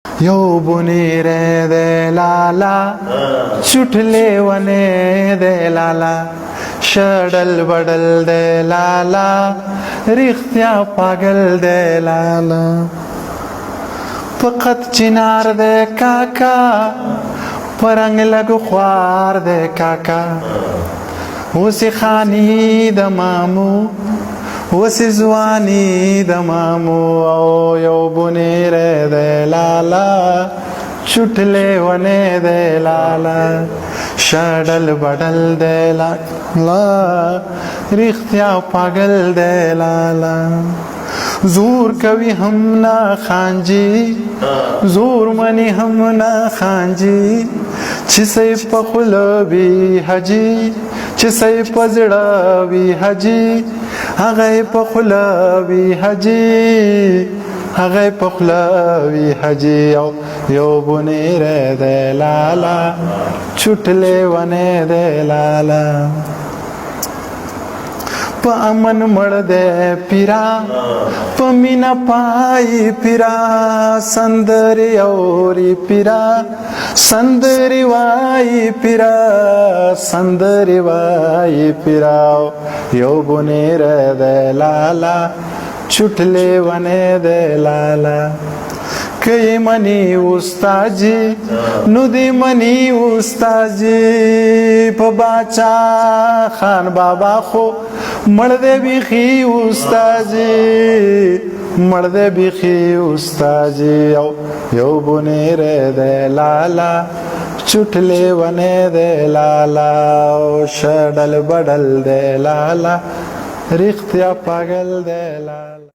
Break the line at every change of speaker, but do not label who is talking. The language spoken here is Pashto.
یو بنیره ده لالا چټلې ونه ده لالا شډل بډل ده لالا رښتیا پاگل ده لالا فقط چنار ده کاکا پرنګ لګ خوار ده کاکا اوسې خانی د مامو اوسې ځواني د مامو او یو بنیره ده لالا چټلې ونه ده لالا شډل بډل ده لالا رښتیا پاگل ده لالا زور کوي هم نه خانجي زور منی هم نه خانجي چې سې په خوله وي حجي چې سې په زړه وي حجي هغه په خوله وي حجي هغه په خوله وي حجي یو بنیره ده لالا چټلې ونه ده لالا په امن مړ ده پیرا په مینا پای پیرا سندري اوري پیرا سندري وای پیرا سندري وای پیرا یو بنیره ده لالا چټلې ونه ده لالا کئی منی استاجی نو دی منی استاجی په باچا خان بابا خو مړ دې بیخي استاجی مړ دې بیخي استاجی یو بنیره ده لالا چټلې ونه ده لالا شډل بډل ده لالا رښتیا پاگل ده لالا